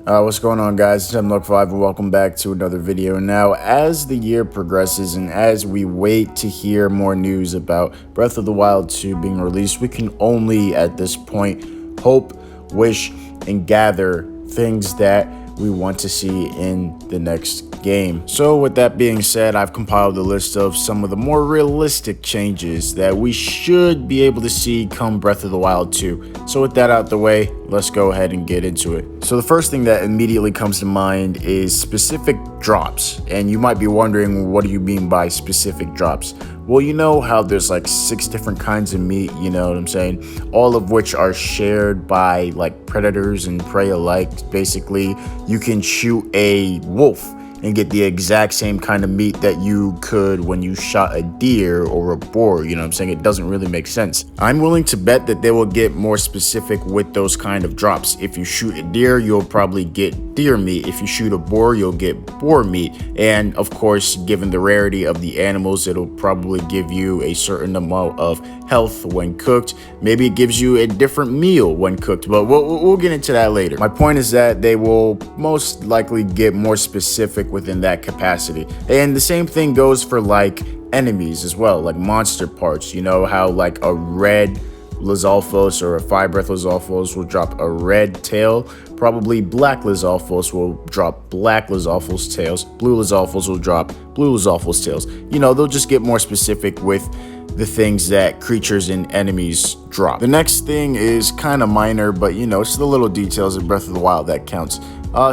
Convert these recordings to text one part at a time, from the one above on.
What's going on, guys? It's MLook5 and welcome back to another video. Now, as the year progresses and as we wait to hear more news about Breath of the Wild 2 being released, we can only at this point hope, wish, and gather things that we want to see in the next game. So with that being said, I've compiled a list of some of the more realistic changes that we should be able to see come Breath of the Wild 2. So with that out the way, let's go ahead and get into it. So the first thing that immediately comes to mind is specific drops. And you might be wondering, what do you mean by specific drops? Well, you know how there's like 6 different kinds of meat, you know what I'm saying? All of which are shared by like predators and prey alike. Basically, you can shoot a wolf and get the exact same kind of meat that you could when you shot a deer or a boar. You know what I'm saying? It doesn't really make sense. I'm willing to bet that they will get more specific with those kind of drops. If you shoot a deer, you'll probably get deer meat. If you shoot a boar, you'll get boar meat. And of course, given the rarity of the animals, it'll probably give you a certain amount of health when cooked. Maybe it gives you a different meal when cooked, but we'll get into that later. My point is that they will most likely get more specific within that capacity. And the same thing goes for like enemies as well, like monster parts. You know how like a red Lizalfos or a fire breath Lizalfos will drop a red tail. Probably black Lizalfos will drop black Lizalfos tails. Blue Lizalfos will drop blue Lizalfos tails. You know, they'll just get more specific with the things that creatures and enemies drop. The next thing is kind of minor, but you know, it's the little details in Breath of the Wild that counts.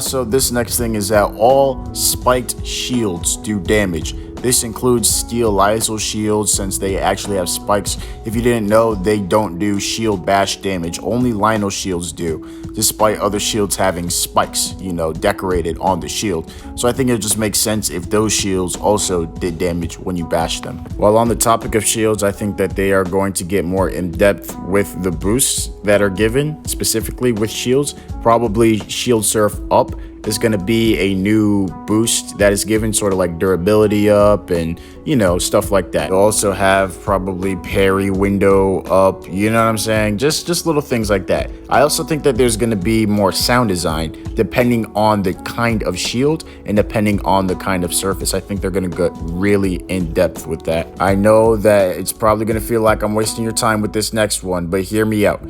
So this next thing is that all spiked shields do damage. This includes steel Lysol shields, since they actually have spikes. If you didn't know, they don't do shield bash damage. Only Lionel shields do, despite other shields having spikes, you know, decorated on the shield. So I think it just makes sense if those shields also did damage when you bash them. While on the topic of shields, I think that they are going to get more in depth with the boosts that are given, specifically with shields. Probably Shield Surf Up is going to be a new boost that is given, sort of like durability up and, you know, stuff like that. You'll also have probably parry window up, you know what I'm saying? Just little things like that. I also think that there's going to be more sound design depending on the kind of shield and depending on the kind of surface. I think they're going to get really in depth with that. I know that it's probably going to feel like I'm wasting your time with this next one, but hear me out.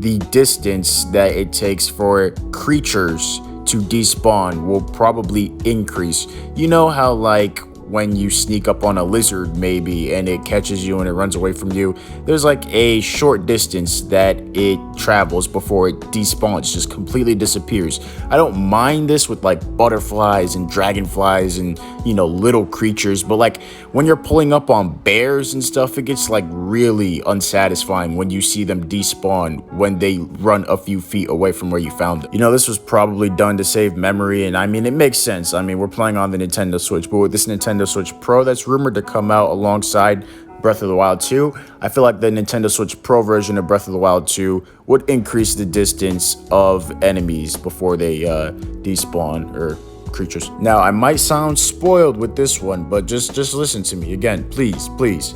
The distance that it takes for creatures to despawn will probably increase. You know how like when you sneak up on a lizard maybe and it catches you and it runs away from you, there's like a short distance that it travels before it despawns, just completely disappears. I don't mind this with like butterflies and dragonflies and, you know, little creatures, but like when you're pulling up on bears and stuff, it gets like really unsatisfying when you see them despawn when they run a few feet away from where you found them. You know, this was probably done to save memory, and I mean, it makes sense. I mean, we're playing on the Nintendo Switch, but with this Nintendo Switch Pro that's rumored to come out alongside Breath of the Wild 2, I feel like the Nintendo Switch Pro version of Breath of the Wild 2 would increase the distance of enemies before they despawn, or creatures. Now, I might sound spoiled with this one, but just listen to me again, please.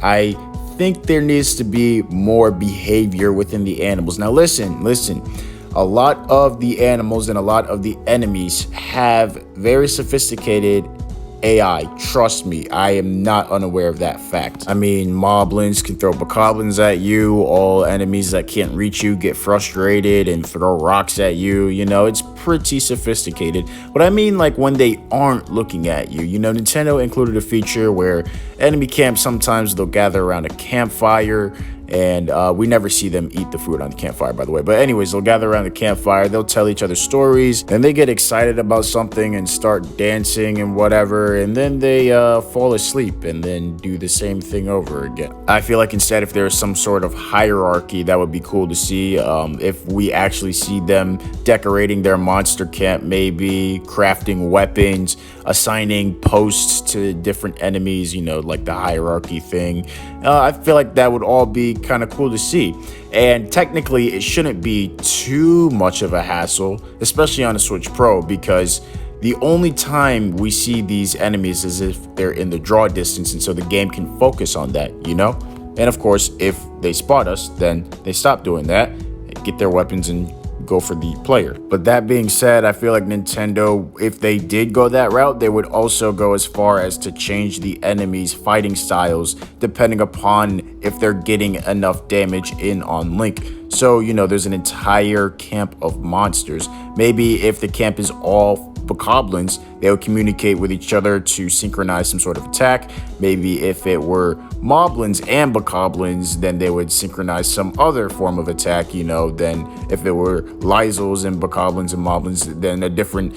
I think there needs to be more behavior within the animals. Now listen. A lot of the animals and a lot of the enemies have very sophisticated AI. Trust me, I am not unaware of that fact. I mean, moblins can throw bokoblins at you. All enemies that can't reach you get frustrated and throw rocks at you. You know, it's pretty sophisticated. But I mean, like when they aren't looking at you. You know, Nintendo included a feature where enemy camps, sometimes they'll gather around a campfire, and we never see them eat the food on the campfire, by the way. But anyways, they'll gather around the campfire, they'll tell each other stories, and they get excited about something and start dancing and whatever, and then they fall asleep and then do the same thing over again. I feel like instead, if there's some sort of hierarchy, that would be cool to see. If we actually see them decorating their monster camp, maybe crafting weapons, assigning posts to different enemies, you know, like the hierarchy thing. I feel like that would all be kind of cool to see. And technically, it shouldn't be too much of a hassle, especially on a Switch Pro, because the only time we see these enemies is if they're in the draw distance, and so the game can focus on that, you know? And of course, if they spot us, then they stop doing that, get their weapons and go for the player. But that being said, I feel like Nintendo, if they did go that route, they would also go as far as to change the enemies' fighting styles depending upon if they're getting enough damage in on Link. So, you know, there's an entire camp of monsters. Maybe if the camp is all bokoblins, they would communicate with each other to synchronize some sort of attack. Maybe if it were moblins and bokoblins, then they would synchronize some other form of attack, you know. Then if there were Lysels and bokoblins and moblins, then a different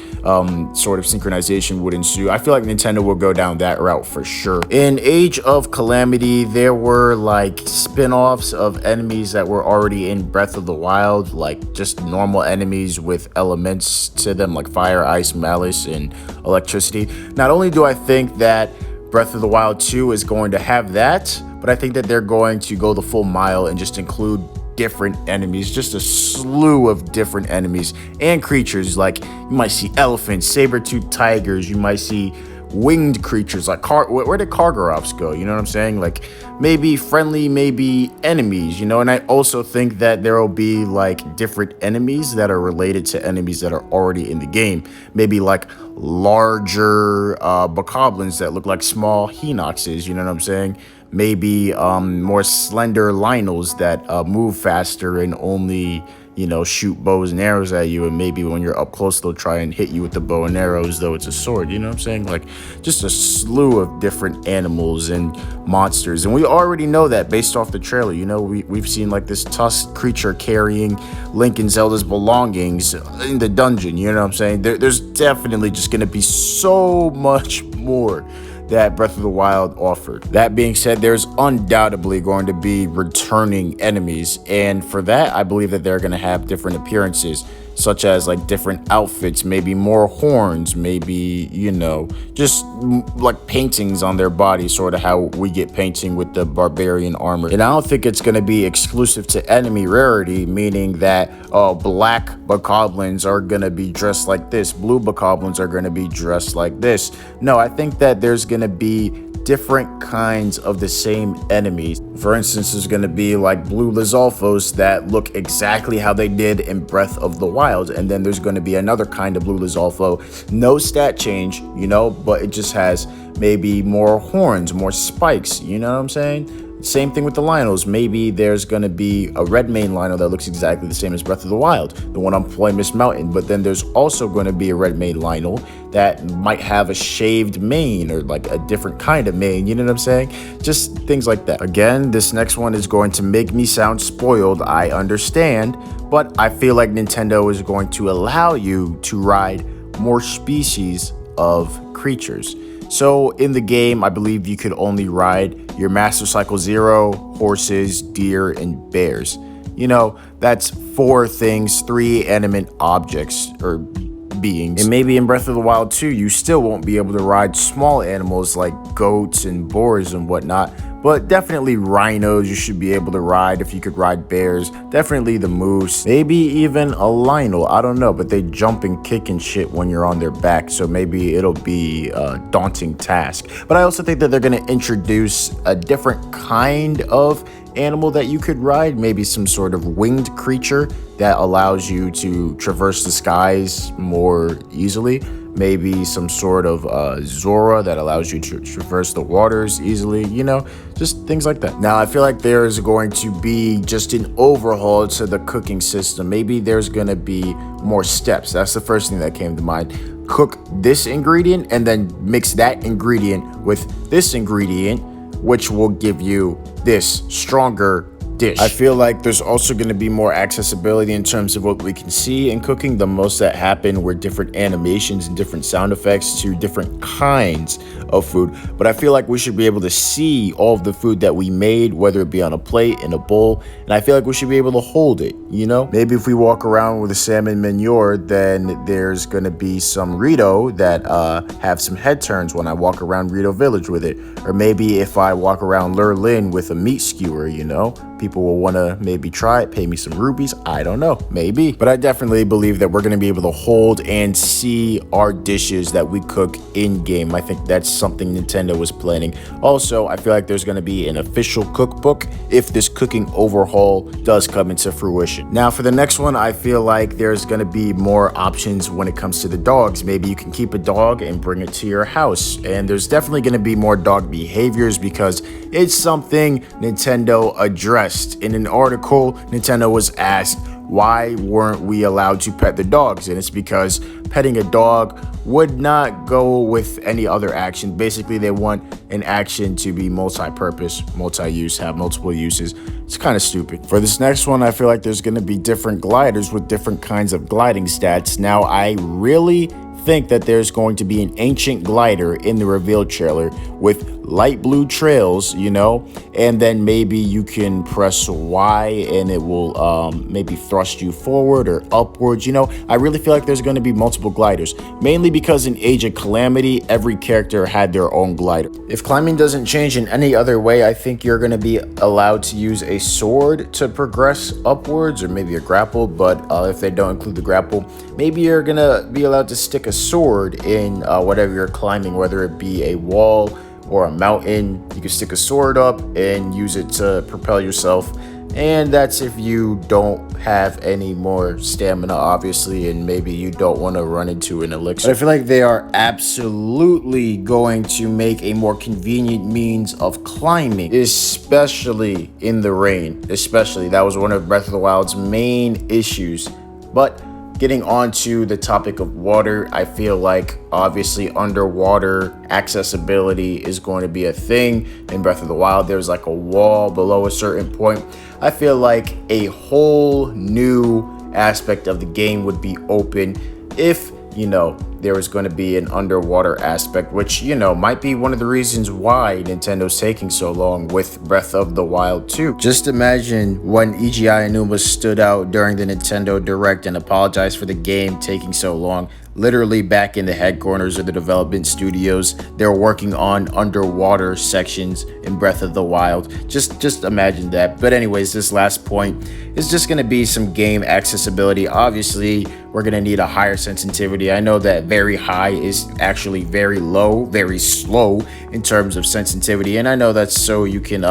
sort of synchronization would ensue. I feel like Nintendo will go down that route for sure. In Age of Calamity, there were like spin-offs of enemies that were already in Breath of the Wild, like just normal enemies with elements to them like fire, ice, malice, and electricity. Not only do I think that Breath of the Wild 2 is going to have that, but I think that they're going to go the full mile and just include different enemies, just a slew of different enemies and creatures. Like you might see elephants, saber-toothed tigers, you might see winged creatures like where did Kargaroffs go? You know what I'm saying? Like maybe friendly, maybe enemies, you know. And I also think that there will be like different enemies that are related to enemies that are already in the game. Maybe like larger bokoblins that look like small Hinoxes, you know what I'm saying? Maybe more slender Lynels that move faster and only, you know, shoot bows and arrows at you, and maybe when you're up close they'll try and hit you with the bow and arrows though it's a sword, you know what I'm saying? Like just a slew of different animals and monsters, and we already know that based off the trailer. You know, we've seen like this tusked creature carrying Link and Zelda's belongings in the dungeon, you know what I'm saying? There's definitely just gonna be so much more that Breath of the Wild offered. That being said, there's undoubtedly going to be returning enemies, and for that, I believe that they're going to have different appearances, such as like different outfits, maybe more horns, maybe, you know, just like paintings on their body, sort of how we get painting with the barbarian armor. And I don't think it's going to be exclusive to enemy rarity, meaning that black bokoblins are going to be dressed like this, blue bokoblins are going to be dressed like this. No, I think that there's going to be different kinds of the same enemies. For instance, there's going to be like blue Lizalfos that look exactly how they did in Breath of the Wild, and then there's going to be another kind of blue Lizalfo, no stat change, you know, but it just has maybe more horns, more spikes, you know what I'm saying? Same thing with the Lynels. Maybe there's going to be a red mane Lynel that looks exactly the same as Breath of the Wild, the one on Ploymus Mountain, but then there's also going to be a red mane Lynel that might have a shaved mane or like a different kind of mane, you know what I'm saying? Just things like that. Again, this next one is going to make me sound spoiled, I understand, but I feel like Nintendo is going to allow you to ride more species of creatures. So in the game, I believe you could only ride your Master Cycle Zero, horses, deer, and bears. You know, that's 4 things, 3 animate objects or beings. And maybe in Breath of the Wild 2, you still won't be able to ride small animals like goats and boars and whatnot. But definitely rhinos you should be able to ride if you could ride bears. Definitely the moose. Maybe even a Lynel. I don't know, but they jump and kick and shit when you're on their back. So maybe it'll be a daunting task. But I also think that they're going to introduce a different kind of animal that you could ride. Maybe some sort of winged creature that allows you to traverse the skies more easily. Maybe some sort of Zora that allows you to traverse the waters easily, you know, just things like that. Now, I feel like there's going to be just an overhaul to the cooking system. Maybe there's going to be more steps. That's the first thing that came to mind. Cook this ingredient and then mix that ingredient with this ingredient, which will give you this stronger dish. I feel like there's also going to be more accessibility in terms of what we can see in cooking. The most that happened were different animations and different sound effects to different kinds of food. But I feel like we should be able to see all of the food that we made, whether it be on a plate, in a bowl, and I feel like we should be able to hold it, you know? Maybe if we walk around with a salmon manure, then there's going to be some Rito that have some head turns when I walk around Rito Village with it. Or maybe if I walk around Lurlin with a meat skewer, you know? People will want to maybe try it, pay me some rupees. I don't know, maybe. But I definitely believe that we're going to be able to hold and see our dishes that we cook in game. I think that's something Nintendo was planning. Also, I feel like there's going to be an official cookbook if this cooking overhaul does come into fruition. Now, for the next one, I feel like there's going to be more options when it comes to the dogs. Maybe you can keep a dog and bring it to your house. And there's definitely going to be more dog behaviors because it's something Nintendo addressed. In an article, Nintendo was asked, why weren't we allowed to pet the dogs? And it's because petting a dog would not go with any other action. Basically, they want an action to be multi-purpose, multi-use, have multiple uses. It's kind of stupid. For this next one, I feel like there's going to be different gliders with different kinds of gliding stats. Now, I really think that there's going to be an ancient glider in the reveal trailer with light blue trails, you know, and then maybe you can press Y and it will maybe thrust you forward or upwards. You know, I really feel like there's going to be multiple gliders, mainly because in Age of Calamity, every character had their own glider. If climbing doesn't change in any other way, I think you're going to be allowed to use a sword to progress upwards, or maybe a grapple. But if they don't include the grapple, maybe you're going to be allowed to stick a sword in whatever you're climbing, whether it be a wall or a mountain. You can stick a sword up and use it to propel yourself. And that's if you don't have any more stamina, obviously, and maybe you don't want to run into an elixir. But I feel like they are absolutely going to make a more convenient means of climbing, especially in the rain. Especially, that was one of Breath of the Wild's main issues. But getting on to the topic of water, I feel like obviously underwater accessibility is going to be a thing. In Breath of the Wild, there's like a wall below a certain point. I feel like a whole new aspect of the game would be open if, you know, there was going to be an underwater aspect, which, you know, might be one of the reasons why Nintendo's taking so long with Breath of the Wild 2. Just imagine when EGI Aonuma stood out during the Nintendo Direct and apologized for the game taking so long. Literally back in the headquarters of the development studios, they're working on underwater sections in Breath of the Wild. Just imagine that. But anyways, this last point is just going to be some game accessibility. Obviously, we're going to need a higher sensitivity. I know that very high is actually very low, very slow in terms of sensitivity. And I know that's so you can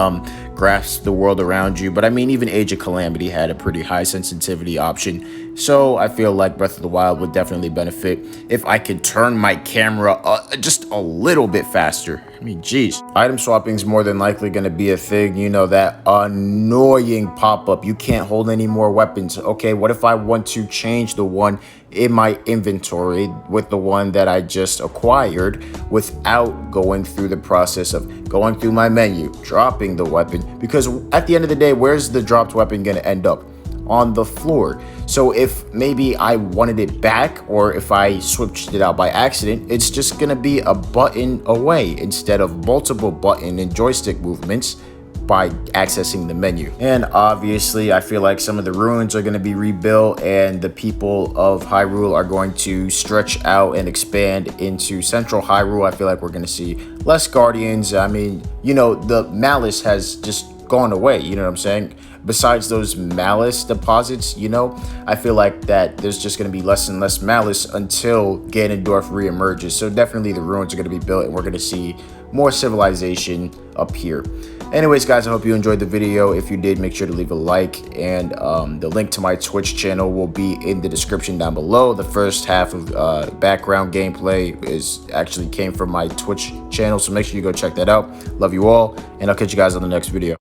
grasp the world around you. But I mean, even Age of Calamity had a pretty high sensitivity option. So I feel like Breath of the Wild would definitely benefit if I could turn my camera just a little bit faster. I mean, geez. Item swapping is more than likely going to be a thing. You know, that annoying pop-up. You can't hold any more weapons. Okay, what if I want to change the one in my inventory with the one that I just acquired without going through the process of going through my menu, dropping the weapon? Because at the end of the day, where's the dropped weapon going to end up? On the floor. So if maybe I wanted it back, or if I switched it out by accident, it's just gonna be a button away instead of multiple button and joystick movements by accessing the menu. And obviously, I feel like some of the ruins are going to be rebuilt, and the people of Hyrule are going to stretch out and expand into Central Hyrule. I feel like we're going to see less Guardians. I mean, you know, the Malice has just gone away, you know what I'm saying? Besides those Malice deposits, you know, I feel like that there's just going to be less and less Malice until Ganondorf reemerges. So definitely the ruins are going to be built, and we're going to see more civilization up here. Anyways, guys, I hope you enjoyed the video. If you did, make sure to leave a like, and the link to my Twitch channel will be in the description down below. The first half of background gameplay actually came from my Twitch channel, so make sure you go check that out. Love you all, and I'll catch you guys on the next video.